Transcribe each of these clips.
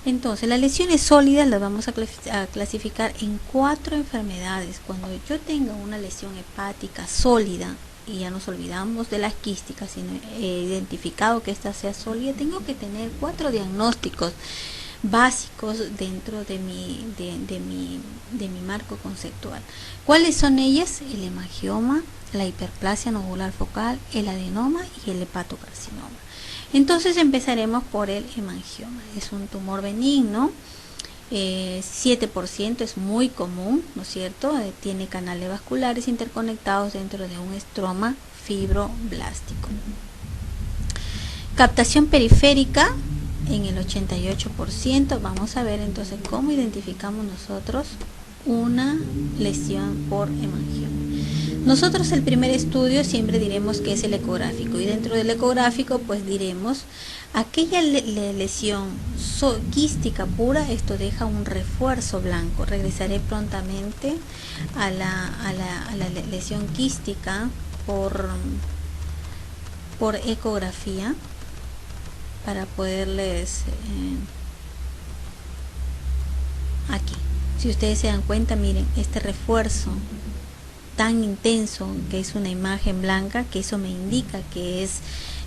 Entonces, las lesiones sólidas las vamos a clasificar en 4 enfermedades. Cuando yo tenga una lesión hepática sólida, y ya nos olvidamos de las quísticas, sino he identificado que esta sea sólida, tengo que tener 4 diagnósticos básicos dentro de mi marco conceptual. ¿Cuáles son ellas? El hemangioma, la hiperplasia nodular focal, el adenoma y el hepatocarcinoma. Entonces empezaremos por el hemangioma. Es un tumor benigno, 7% es muy común, ¿no es cierto? Tiene canales vasculares interconectados dentro de un estroma fibroblástico. Captación periférica en el 88%. Vamos a ver entonces cómo identificamos nosotros una lesión por hemangioma. Nosotros el primer estudio siempre diremos que es el ecográfico, y dentro del ecográfico pues diremos aquella lesión quística pura. Esto deja un refuerzo blanco. Regresaré prontamente a la lesión quística por ecografía para poderles aquí, si ustedes se dan cuenta, miren este refuerzo tan intenso, que es una imagen blanca, que eso me indica que es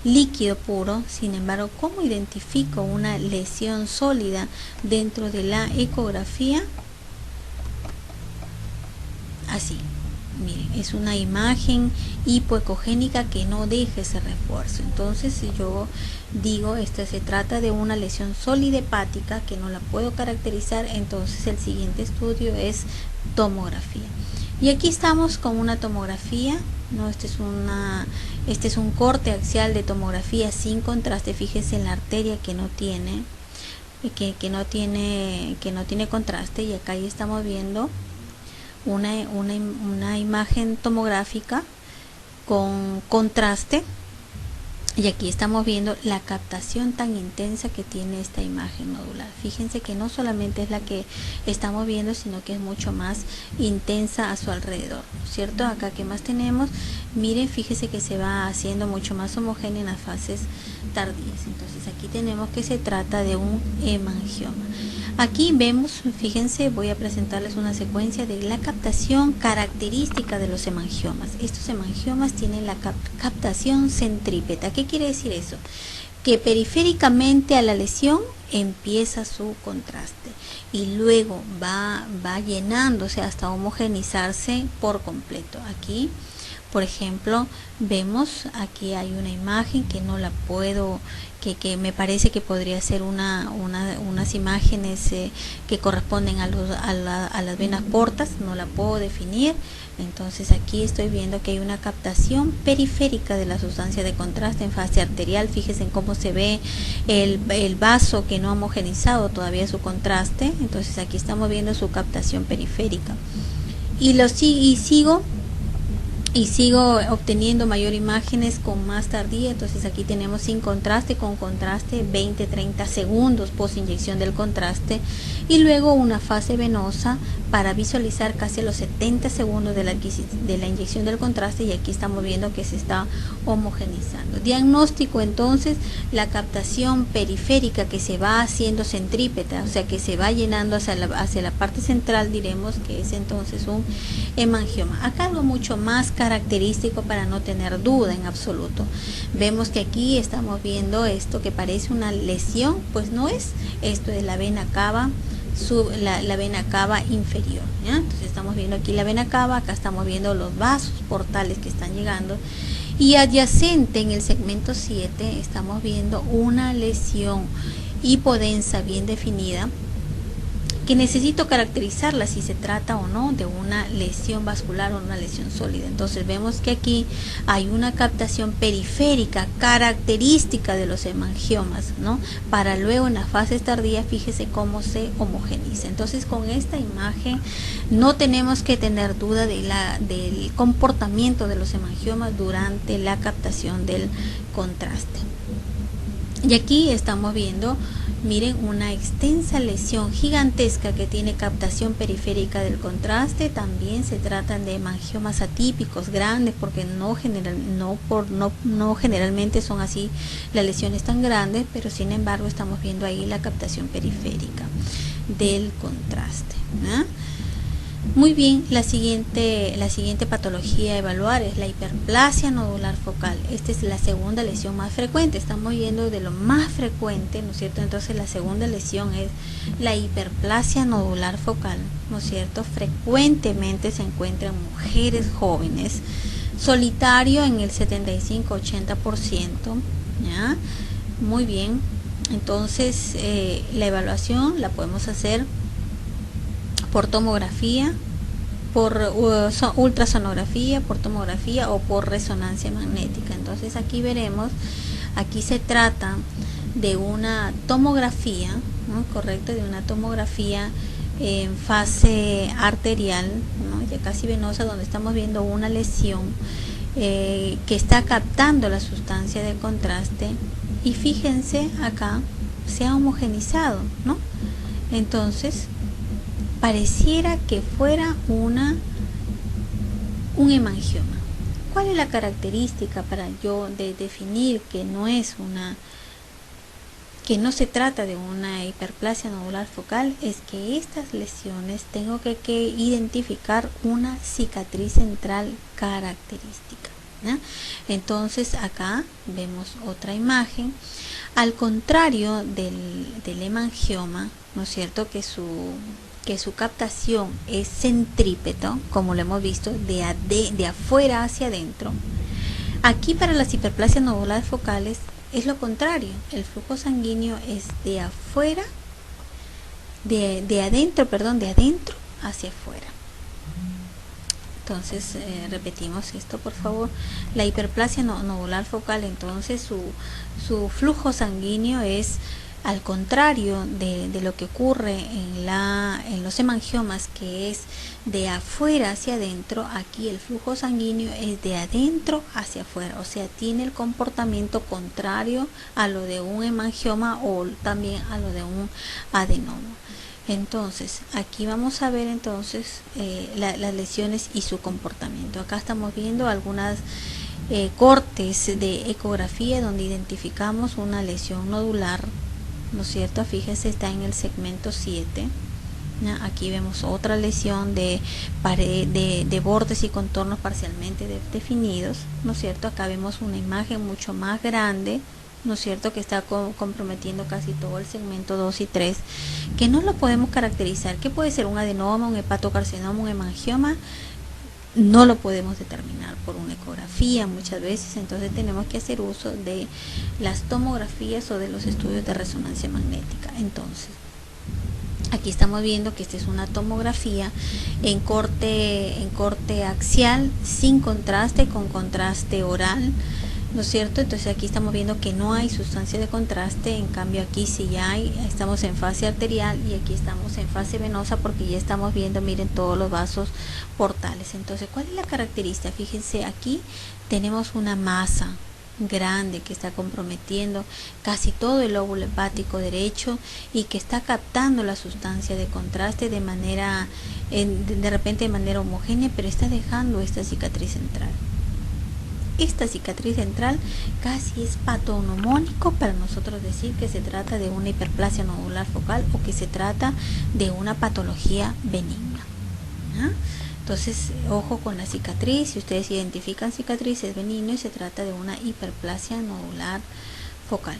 líquido puro. Sin embargo, ¿cómo identifico una lesión sólida dentro de la ecografía? Así, miren, es una imagen hipoecogénica que no deja ese refuerzo. Entonces, si yo digo, se trata de una lesión sólida hepática que no la puedo caracterizar, entonces el siguiente estudio es tomografía. Y aquí estamos con una tomografía, ¿no? Este es un corte axial de tomografía sin contraste. Fíjense en la arteria que no tiene contraste, y acá ya estamos viendo una imagen tomográfica con contraste. Y aquí estamos viendo la captación tan intensa que tiene esta imagen nodular. Fíjense que no solamente es la que estamos viendo, sino que es mucho más intensa a su alrededor, ¿cierto? Acá, ¿qué más tenemos? Miren, fíjense que se va haciendo mucho más homogénea en las fases tardías. Entonces aquí tenemos que se trata de un hemangioma. Aquí vemos, fíjense, voy a presentarles una secuencia de la captación característica de los hemangiomas. Estos hemangiomas tienen la captación centrípeta. ¿Qué quiere decir eso? Que periféricamente a la lesión empieza su contraste y luego va llenándose hasta homogenizarse por completo. Aquí, por ejemplo, vemos, aquí hay una imagen que no la puedo, que me parece que podría ser unas imágenes que corresponden a las venas portas. No la puedo definir. Entonces aquí estoy viendo que hay una captación periférica de la sustancia de contraste en fase arterial. Fíjense en cómo se ve el vaso que no ha homogenizado todavía su contraste. Entonces aquí estamos viendo su captación periférica. Y sigo obteniendo mayor imágenes con más tardía. Entonces aquí tenemos sin contraste, con contraste, 20-30 segundos post inyección del contraste, y luego una fase venosa para visualizar casi los 70 segundos de la inyección del contraste, y aquí estamos viendo que se está homogenizando. Diagnóstico, entonces, la captación periférica que se va haciendo centrípeta, o sea que se va llenando hacia la parte central, diremos que es entonces un hemangioma. Acá algo mucho más característico para no tener duda en absoluto. Vemos que aquí estamos viendo esto que parece una lesión, pues no es. Esto es la vena cava, la vena cava inferior, ¿ya? Entonces estamos viendo aquí la vena cava, acá estamos viendo los vasos portales que están llegando, y adyacente en el segmento 7 estamos viendo una lesión hipodensa bien definida, que necesito caracterizarla si se trata o no de una lesión vascular o una lesión sólida. Entonces vemos que aquí hay una captación periférica característica de los hemangiomas, ¿no? Para luego en las fases tardías, fíjese cómo se homogeniza. Entonces con esta imagen no tenemos que tener duda del comportamiento de los hemangiomas durante la captación del contraste. Y aquí estamos viendo, miren, una extensa lesión gigantesca que tiene captación periférica del contraste. También se tratan de hemangiomas atípicos grandes, porque no generalmente son así las lesiones tan grandes, pero sin embargo estamos viendo ahí la captación periférica del contraste, ¿no? Muy bien, la siguiente patología a evaluar es la hiperplasia nodular focal. Esta es la segunda lesión más frecuente. Estamos yendo de lo más frecuente, ¿no es cierto? Entonces la segunda lesión es la hiperplasia nodular focal, ¿no es cierto? Frecuentemente se encuentra en mujeres jóvenes, solitario en el 75-80%, ¿ya? Muy bien, entonces la evaluación la podemos hacer por tomografía, por ultrasonografía, por tomografía o por resonancia magnética. Entonces aquí veremos, aquí se trata de una tomografía, ¿no? Correcto, de una tomografía en fase arterial, ¿no? Ya casi venosa, donde estamos viendo una lesión que está captando la sustancia de contraste, y fíjense acá, se ha homogenizado, ¿no? Entonces pareciera que fuera un hemangioma. ¿Cuál es la característica para yo definir que no se trata de una hiperplasia nodular focal? Es que estas lesiones tengo que identificar una cicatriz central característica, ¿no? Entonces acá vemos otra imagen. Al contrario del hemangioma, ¿no es cierto?, que su captación es centrípeto, como lo hemos visto, de afuera hacia adentro. Aquí para las hiperplasias nodulares focales es lo contrario, el flujo sanguíneo es de adentro hacia afuera. Entonces repetimos esto, por favor. La hiperplasia nodular focal, entonces su flujo sanguíneo es al contrario de lo que ocurre en los hemangiomas, que es de afuera hacia adentro. Aquí el flujo sanguíneo es de adentro hacia afuera, o sea, tiene el comportamiento contrario a lo de un hemangioma o también a lo de un adenoma. Entonces aquí vamos a ver entonces las lesiones y su comportamiento. Acá estamos viendo algunas cortes de ecografía donde identificamos una lesión nodular, ¿no es cierto? Fíjense, está en el segmento 7. ¿Ya? Aquí vemos otra lesión de bordes y contornos parcialmente definidos, ¿no es cierto? Acá vemos una imagen mucho más grande, ¿no es cierto?, que está comprometiendo casi todo el segmento 2 y 3, que no lo podemos caracterizar. ¿Qué puede ser? ¿Un adenoma, un hepatocarcinoma, un hemangioma? No lo podemos determinar por una ecografía muchas veces, entonces tenemos que hacer uso de las tomografías o de los estudios de resonancia magnética. Entonces aquí estamos viendo que esta es una tomografía en corte axial, sin contraste, con contraste oral, ¿no es cierto? Entonces aquí estamos viendo que no hay sustancia de contraste, en cambio aquí sí ya hay. Estamos en fase arterial y aquí estamos en fase venosa, porque ya estamos viendo, miren, todos los vasos portales. Entonces, ¿cuál es la característica? Fíjense, aquí tenemos una masa grande que está comprometiendo casi todo el lóbulo hepático derecho y que está captando la sustancia de contraste de repente de manera homogénea, pero está dejando esta cicatriz central. Esta cicatriz central casi es patognomónico para nosotros decir que se trata de una hiperplasia nodular focal o que se trata de una patología benigna, ¿no? Entonces, ojo con la cicatriz. Si ustedes identifican cicatrices benignas, y se trata de una hiperplasia nodular focal.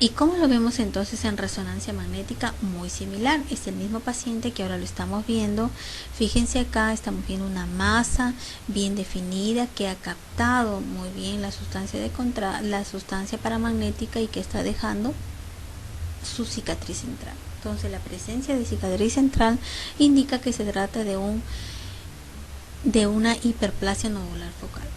¿Y cómo lo vemos entonces en resonancia magnética? Muy similar, es el mismo paciente que ahora lo estamos viendo. Fíjense acá, estamos viendo una masa bien definida que ha captado muy bien la sustancia paramagnética y que está dejando su cicatriz central. Entonces la presencia de cicatriz central indica que se trata de una hiperplasia nodular focal.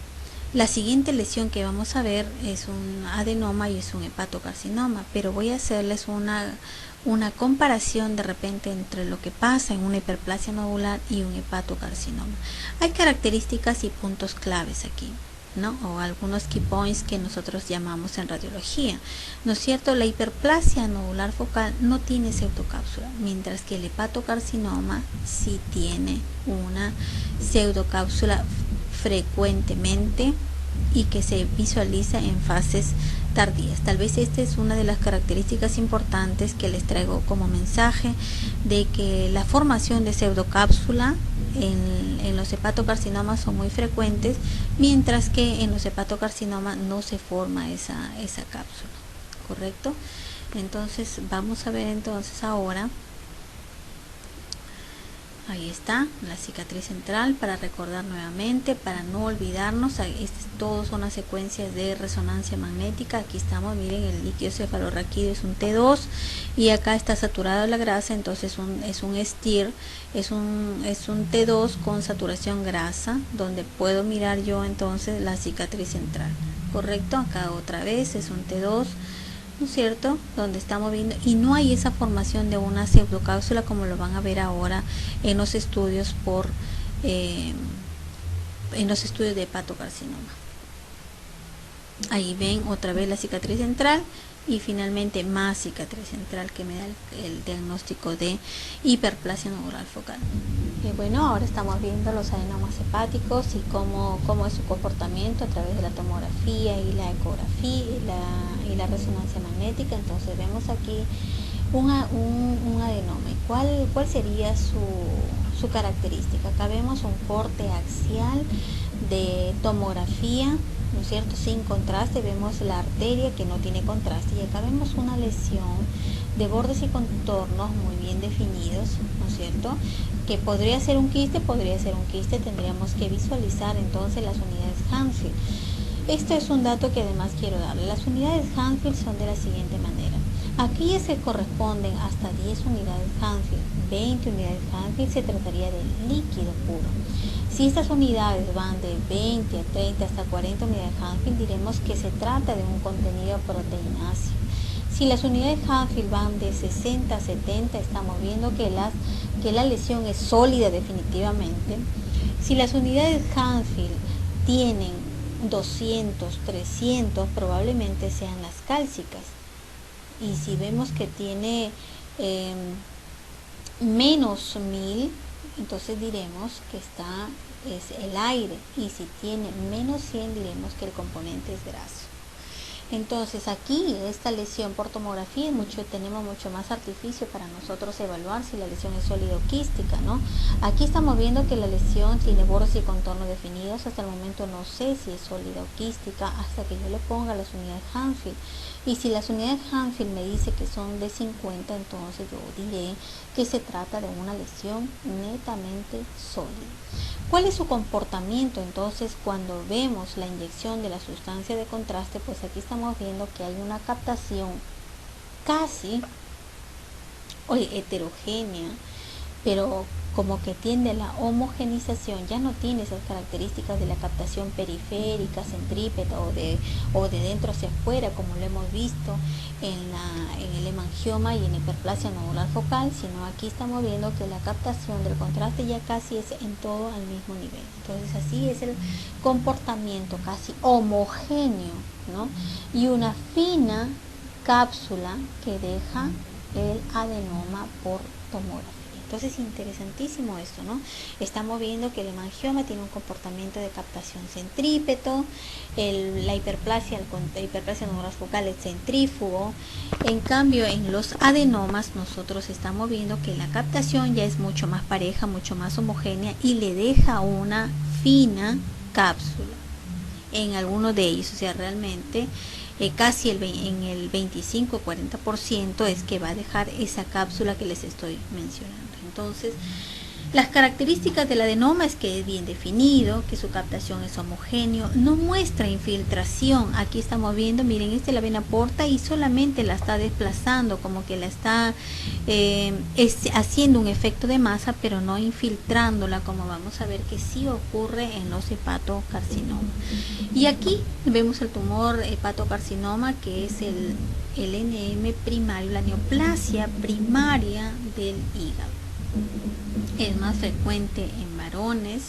La siguiente lesión que vamos a ver es un adenoma y es un hepatocarcinoma, pero voy a hacerles una comparación de repente entre lo que pasa en una hiperplasia nodular y un hepatocarcinoma. Hay características y puntos claves aquí. ¿no? O algunos key points que nosotros llamamos en radiología, ¿no es cierto? La hiperplasia nodular focal no tiene pseudocápsula, mientras que el hepatocarcinoma sí tiene una pseudocápsula frecuentemente y que se visualiza en fases tardías. Tal vez esta es una de las características importantes que les traigo como mensaje, de que la formación de pseudocápsula en los hepatocarcinomas son muy frecuentes, mientras que en los hepatocarcinomas no se forma esa cápsula, ¿correcto? Entonces vamos a ver entonces ahora. Ahí está la cicatriz central, para recordar nuevamente, para no olvidarnos. Todos son las secuencias de resonancia magnética. Aquí estamos, miren, el líquido cefalorraquídeo es un T2 y acá está saturada la grasa, entonces es un STIR, es un T2 con saturación grasa, donde puedo mirar yo entonces la cicatriz central, correcto. Acá otra vez es un T2, ¿no es cierto?, donde estamos viendo, y no hay esa formación de una pseudocápsula como lo van a ver ahora en los estudios en los estudios de hepatocarcinoma. Ahí ven otra vez la cicatriz central y finalmente más cicatriz central, que me da el diagnóstico de hiperplasia nodular focal. Bueno, ahora estamos viendo los adenomas hepáticos y cómo es su comportamiento a través de la tomografía y la ecografía y la resonancia magnética. Entonces vemos aquí un adenoma. ¿Y cuál sería su característica? Acá vemos un corte axial de tomografía, ¿no es cierto?, sin contraste. Vemos la arteria que no tiene contraste, y acá vemos una lesión de bordes y contornos muy bien definidos, ¿no es cierto?, que podría ser un quiste, tendríamos que visualizar entonces las unidades Hadfield. Este es un dato que además quiero darle. Las unidades Hadfield son de la siguiente manera. Aquí se corresponden hasta 10 unidades Hadfield, 20 unidades Hadfield se trataría de líquido puro. Si estas unidades van de 20 a 30 hasta 40 unidades Hadfield, diremos que se trata de un contenido proteináceo. Si las unidades Hadfield van de 60 a 70, estamos viendo que la lesión es sólida definitivamente. Si las unidades Hadfield tienen 200, 300, probablemente sean las cálcicas. Y si vemos que tiene menos 1000, entonces diremos que es el aire, y si tiene menos 100 diremos que el componente es graso. Entonces aquí esta lesión por tomografía tenemos mucho más artificio para nosotros evaluar si la lesión es sólida o quística, ¿no? Aquí estamos viendo que la lesión tiene bordes y contornos definidos. Hasta el momento no sé si es sólida o quística hasta que yo le ponga las unidades Hadfield. Y si las unidades Hadfield me dice que son de 50, entonces yo diré que se trata de una lesión netamente sólida. ¿Cuál es su comportamiento entonces cuando vemos la inyección de la sustancia de contraste? Pues aquí estamos viendo que hay una captación casi heterogénea, pero como que tiende a la homogenización. Ya no tiene esas características de la captación periférica, centrípeta o de dentro hacia afuera, como lo hemos visto en el hemangioma y en hiperplasia nodular focal, sino aquí estamos viendo que la captación del contraste ya casi es en todo al mismo nivel. Entonces así es el comportamiento casi homogéneo, ¿no? Y una fina cápsula que deja el adenoma por tomografía. Entonces, interesantísimo esto, ¿no? Estamos viendo que el hemangioma tiene un comportamiento de captación centrípeto, la hiperplasia nodular focal es centrífugo. En cambio, en los adenomas nosotros estamos viendo que la captación ya es mucho más pareja, mucho más homogénea, y le deja una fina cápsula en algunos de ellos. O sea, realmente casi en el 25-40% es que va a dejar esa cápsula que les estoy mencionando. Entonces, las características del adenoma es que es bien definido, que su captación es homogéneo, no muestra infiltración. Aquí estamos viendo, miren, la vena porta y solamente la está desplazando, como que la está haciendo un efecto de masa, pero no infiltrándola, como vamos a ver que sí ocurre en los hepatocarcinomas. Y aquí vemos el tumor hepatocarcinoma, que es el NM primario, la neoplasia primaria del hígado. Es más frecuente en varones,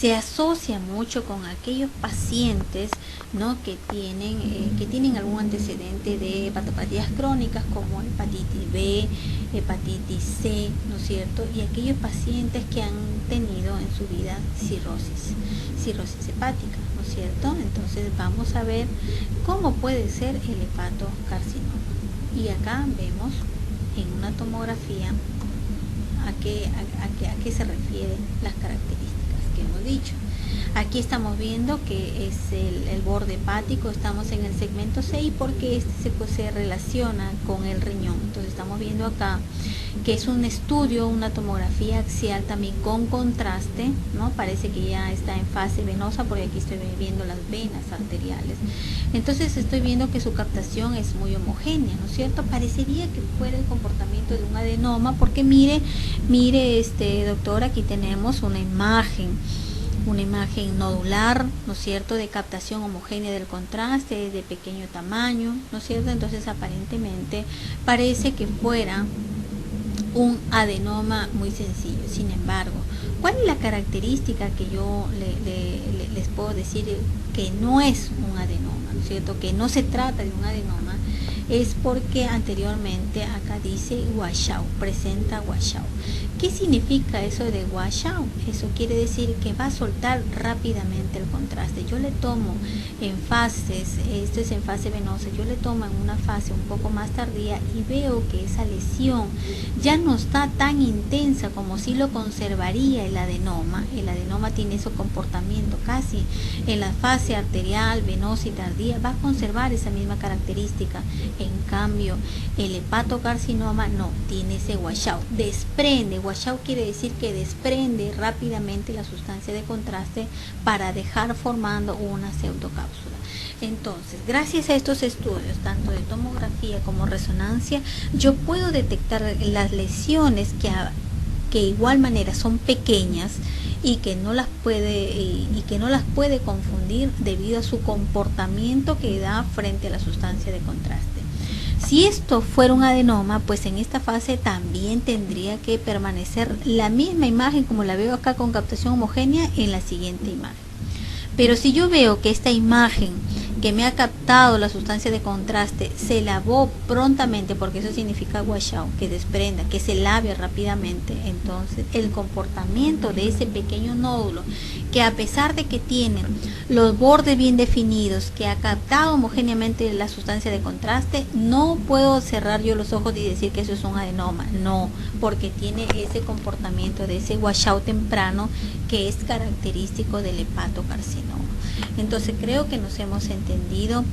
se asocia mucho con aquellos pacientes, ¿no?, que tienen algún antecedente de hepatopatías crónicas como hepatitis B, hepatitis C, ¿no es cierto? Y aquellos pacientes que han tenido en su vida cirrosis hepática, ¿no es cierto? Entonces vamos a ver cómo puede ser el hepatocarcinoma. Y acá vemos en una tomografía a qué se refieren las características que hemos dicho. Aquí estamos viendo que es el borde hepático, estamos en el segmento 6 porque se relaciona con el riñón. Entonces estamos viendo acá que es un estudio, una tomografía axial también con contraste, ¿no? Parece que ya está en fase venosa porque aquí estoy viendo las venas arteriales. Entonces estoy viendo que su captación es muy homogénea, ¿no es cierto? Parecería que fuera el comportamiento de un adenoma porque mire, doctor, aquí tenemos una imagen nodular, ¿no es cierto?, de captación homogénea del contraste, de pequeño tamaño, ¿no es cierto? Entonces aparentemente parece que fuera un adenoma muy sencillo. Sin embargo, ¿cuál es la característica que yo les puedo decir que no es un adenoma, ¿no es cierto?, que no se trata de un adenoma? Es porque anteriormente acá dice washout, presenta washout. ¿Qué significa eso de washout? Eso quiere decir que va a soltar rápidamente el contraste. Yo le tomo en fases, esto es en fase venosa, yo le tomo en una fase un poco más tardía y veo que esa lesión ya no está tan intensa como si lo conservaría el adenoma. El adenoma tiene ese comportamiento casi en la fase arterial, venosa y tardía, va a conservar esa misma característica. En cambio, el hepatocarcinoma no, tiene ese washout, desprende. Washout quiere decir que desprende rápidamente la sustancia de contraste para dejar formando una pseudocápsula. Entonces, gracias a estos estudios, tanto de tomografía como resonancia, yo puedo detectar las lesiones que de igual manera son pequeñas y que no las puede confundir debido a su comportamiento que da frente a la sustancia de contraste. Si esto fuera un adenoma, pues en esta fase también tendría que permanecer la misma imagen como la veo acá con captación homogénea en la siguiente imagen. Pero si yo veo que esta imagen que me ha captado la sustancia de contraste se lavó prontamente, porque eso significa washout, que desprenda, que se lave rápidamente, entonces el comportamiento de ese pequeño nódulo, que a pesar de que tiene los bordes bien definidos, que ha captado homogéneamente la sustancia de contraste, no puedo cerrar yo los ojos y decir que eso es un adenoma, no, porque tiene ese comportamiento de ese washout temprano que es característico del hepatocarcinoma. Entonces creo que nos hemos entendido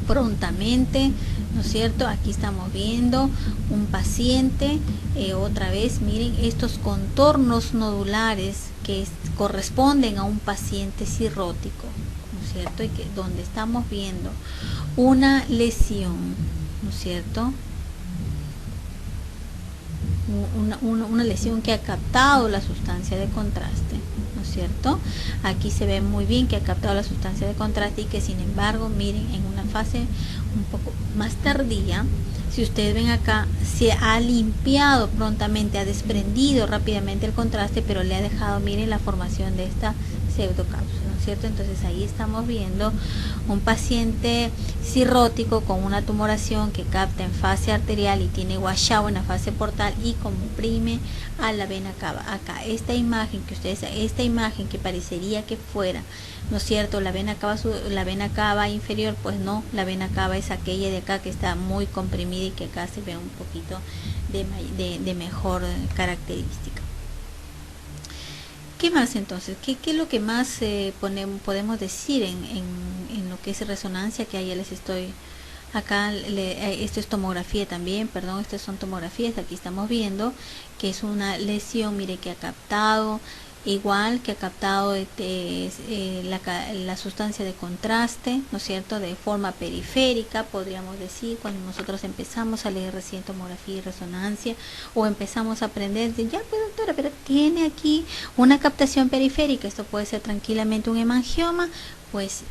prontamente, ¿no es cierto? Aquí estamos viendo un paciente, otra vez miren estos contornos nodulares que corresponden a un paciente cirrótico, ¿no es cierto? Y que donde estamos viendo una lesión, ¿no es cierto?, una lesión que ha captado la sustancia de contraste, ¿no es cierto? Aquí se ve muy bien que ha captado la sustancia de contraste y que sin embargo, miren, en una fase un poco más tardía, si ustedes ven acá, se ha limpiado prontamente, ha desprendido rápidamente el contraste, pero le ha dejado, miren, la formación de esta pseudocápsula, ¿no es cierto? Entonces ahí estamos viendo un paciente cirrótico con una tumoración que capta en fase arterial y tiene washout en la fase portal y comprime a la vena cava. Acá esta imagen que parecería que fuera, ¿no es cierto?, la vena cava inferior, pues no, la vena cava es aquella de acá que está muy comprimida y que acá se ve un poquito de mejor característica. ¿Qué más entonces? ¿Qué es lo que más podemos decir en lo que es resonancia? Que ahí les estoy acá, esto es tomografía también, perdón, estas son tomografías. Aquí estamos viendo que es una lesión, mire, que ha captado, igual que ha captado la sustancia de contraste, ¿no es cierto?, de forma periférica, podríamos decir, cuando nosotros empezamos a leer recién tomografía y resonancia, o empezamos a aprender, ya pues doctora, pero tiene aquí una captación periférica, esto puede ser tranquilamente un hemangioma, pues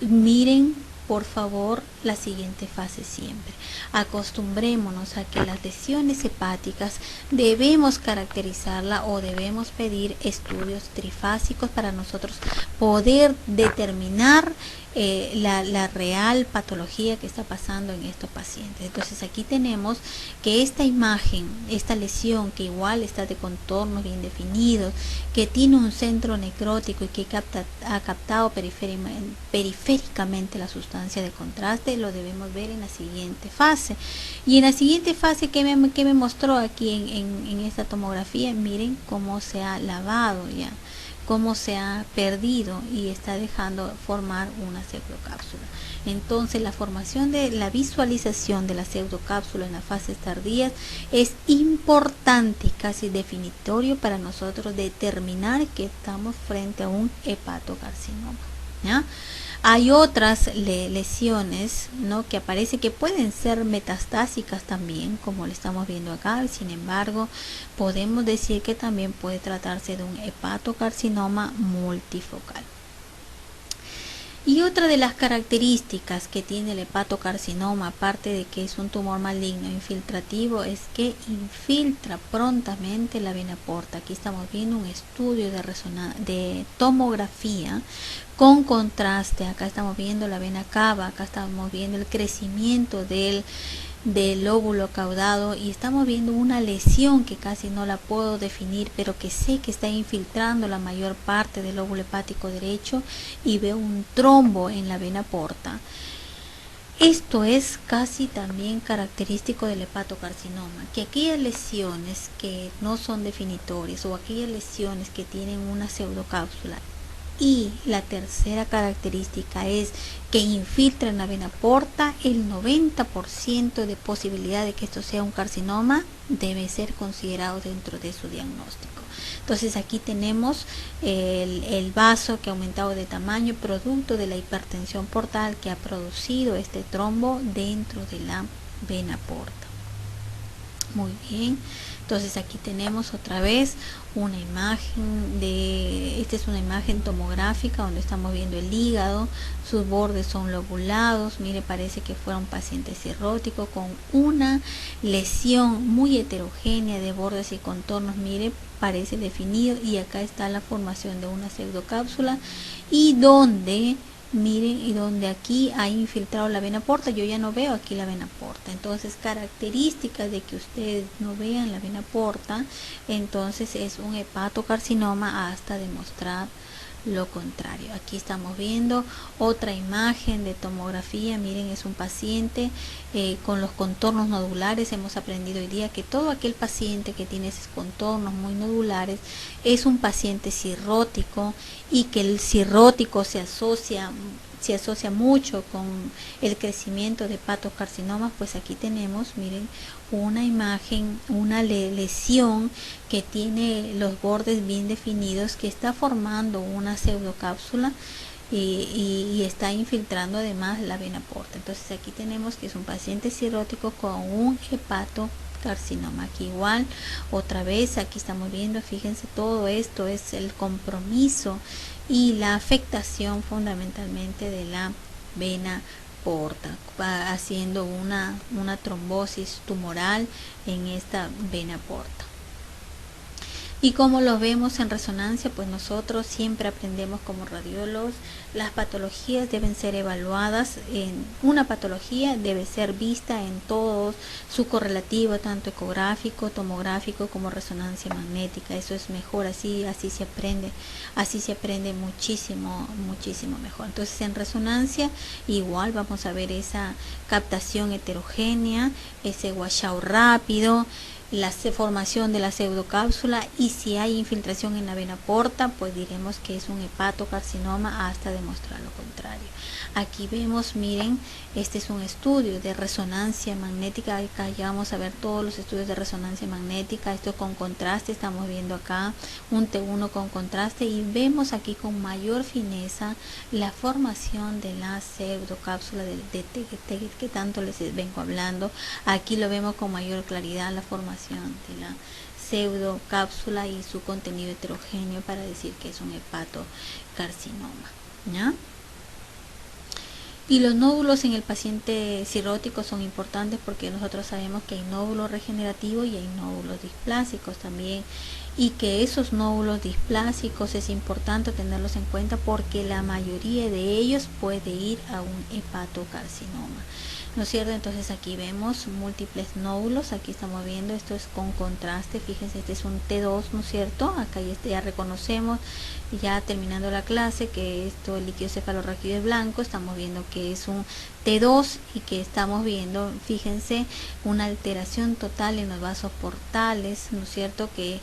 miren por favor, la siguiente fase siempre. Acostumbrémonos a que las lesiones hepáticas debemos caracterizarla o debemos pedir estudios trifásicos para nosotros poder determinar la real patología que está pasando en estos pacientes. Entonces aquí tenemos que esta imagen, esta lesión que igual está de contornos bien definidos, que tiene un centro necrótico y que ha captado periféricamente la sustancia de contraste, lo debemos ver en la siguiente fase. Y en la siguiente fase, ¿qué me mostró aquí en esta tomografía? Miren cómo se ha lavado ya, cómo se ha perdido y está dejando formar una pseudocápsula. Entonces la formación de la visualización de la pseudocápsula en las fases tardías es importante y casi definitorio para nosotros determinar que estamos frente a un hepatocarcinoma, ¿ya? Hay otras lesiones, ¿no?, que aparece que pueden ser metastásicas también, como lo estamos viendo acá. Sin embargo, podemos decir que también puede tratarse de un hepatocarcinoma multifocal. Y otra de las características que tiene el hepatocarcinoma, aparte de que es un tumor maligno infiltrativo, es que infiltra prontamente la vena porta. Aquí estamos viendo un estudio de tomografía con contraste. Acá estamos viendo la vena cava, acá estamos viendo el crecimiento del lóbulo caudado y estamos viendo una lesión que casi no la puedo definir, pero que sé que está infiltrando la mayor parte del lóbulo hepático derecho, y veo un trombo en la vena porta. Esto es casi también característico del hepatocarcinoma, que aquellas lesiones que no son definitorias o aquellas lesiones que tienen una pseudocápsula. Y la tercera característica es que infiltra en la vena porta, el 90% de posibilidad de que esto sea un carcinoma debe ser considerado dentro de su diagnóstico. Entonces aquí tenemos el vaso que ha aumentado de tamaño producto de la hipertensión portal que ha producido este trombo dentro de la vena porta. Muy bien, entonces aquí tenemos otra vez una imagen esta es una imagen tomográfica donde estamos viendo el hígado, sus bordes son lobulados. Mire, parece que fuera un paciente cirrótico con una lesión muy heterogénea de bordes y contornos. Mire, parece definido, y acá está la formación de una pseudocápsula y donde miren, y donde aquí ha infiltrado la vena porta, yo ya no veo aquí la vena porta. Entonces, características de que ustedes no vean la vena porta, entonces es un hepatocarcinoma hasta demostrar lo contrario. Aquí estamos viendo otra imagen de tomografía. Miren, es un paciente con los contornos nodulares. Hemos aprendido hoy día que todo aquel paciente que tiene esos contornos muy nodulares es un paciente cirrótico, y que el cirrótico se asocia mucho con el crecimiento de hepatocarcinomas. Pues aquí tenemos, miren, una imagen, una lesión que tiene los bordes bien definidos, que está formando una pseudocápsula y está infiltrando además la vena porta. Entonces aquí tenemos que es un paciente cirrótico con un hepatocarcinoma. Aquí igual, otra vez, aquí estamos viendo, fíjense, todo esto es el compromiso y la afectación fundamentalmente de la vena porta, haciendo una trombosis tumoral en esta vena porta. Y como lo vemos en resonancia, pues nosotros siempre aprendemos como radiólogos, las patologías deben ser evaluadas. Una patología debe ser vista en todo su correlativo, tanto ecográfico, tomográfico como resonancia magnética. Eso es mejor, así se aprende muchísimo mejor. Entonces en resonancia igual vamos a ver esa captación heterogénea, ese washout rápido, la formación de la pseudocápsula, y si hay infiltración en la vena porta, pues diremos que es un hepatocarcinoma hasta demostrar lo contrario. Aquí vemos, miren, este es un estudio de resonancia magnética. Acá ya vamos a ver todos los estudios de resonancia magnética, esto con contraste. Estamos viendo acá un T1 con contraste y vemos aquí con mayor fineza la formación de la pseudocápsula de que tanto les vengo hablando. Aquí lo vemos con mayor claridad, la formación de la pseudocápsula y su contenido heterogéneo para decir que es un hepatocarcinoma, ¿ya? Y los nódulos en el paciente cirrótico son importantes porque nosotros sabemos que hay nódulos regenerativos y hay nódulos displásicos también, y que esos nódulos displásicos es importante tenerlos en cuenta porque la mayoría de ellos puede ir a un hepatocarcinoma, ¿no es cierto? Entonces aquí vemos múltiples nódulos, aquí estamos viendo, esto es con contraste, fíjense, este es un T2, ¿no es cierto? Acá ya reconocemos, ya terminando la clase, que esto, el líquido cefalorraquídeo blanco, estamos viendo que es un T2 y que estamos viendo, fíjense, una alteración total en los vasos portales, ¿no es cierto? Que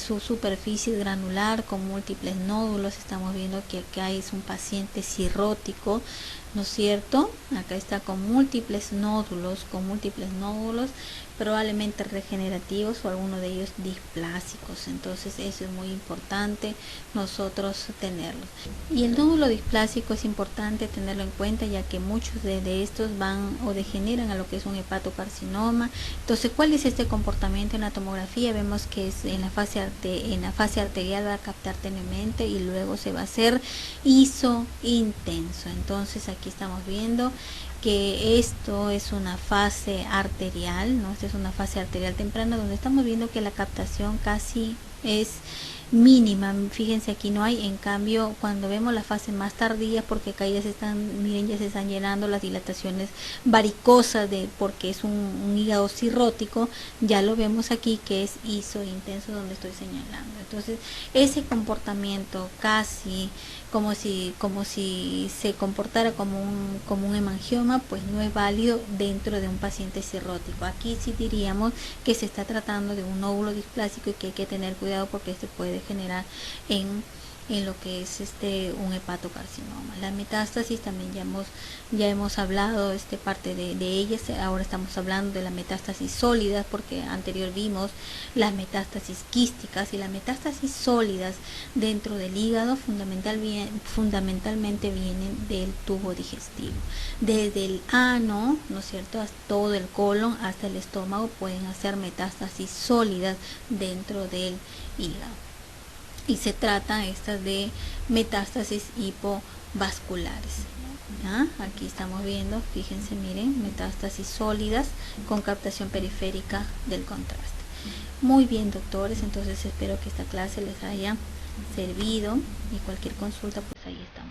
su superficie granular con múltiples nódulos, estamos viendo que acá es un paciente cirrótico, ¿no es cierto? Acá está con múltiples nódulos, probablemente regenerativos o alguno de ellos displásicos. Entonces eso es muy importante nosotros tenerlos. Y el nódulo displásico es importante tenerlo en cuenta, ya que muchos de estos van o degeneran a lo que es un hepatocarcinoma. Entonces, ¿cuál es este comportamiento en la tomografía? Vemos que es en la fase arterial, va a captar tenuemente y luego se va a hacer iso intenso. Entonces aquí estamos viendo que esto es una fase arterial, ¿no? Esta es una fase arterial temprana donde estamos viendo que la captación casi es mínima, fíjense aquí no hay. En cambio, cuando vemos la fase más tardía, porque acá ya se están, miren, ya se están llenando las dilataciones varicosas porque es un hígado cirrótico, ya lo vemos aquí que es iso intenso donde estoy señalando. Entonces ese comportamiento casi como si se comportara como un hemangioma, pues no es válido dentro de un paciente cirrótico. Aquí sí diríamos que se está tratando de un nódulo displásico y que hay que tener cuidado porque este puede generar en lo que es un hepatocarcinoma. La metástasis también ya hemos hablado parte de ellas. Ahora estamos hablando de la metástasis sólida, porque anterior vimos las metástasis quísticas, y las metástasis sólidas dentro del hígado fundamentalmente vienen del tubo digestivo, desde el ano, ¿no es cierto?, hasta todo el colon hasta el estómago pueden hacer metástasis sólidas dentro del hígado. Y se trata estas de metástasis hipovasculares. ¿Ya? Aquí estamos viendo, fíjense, miren, metástasis sólidas con captación periférica del contraste. Muy bien, doctores, entonces espero que esta clase les haya servido y cualquier consulta, pues ahí está.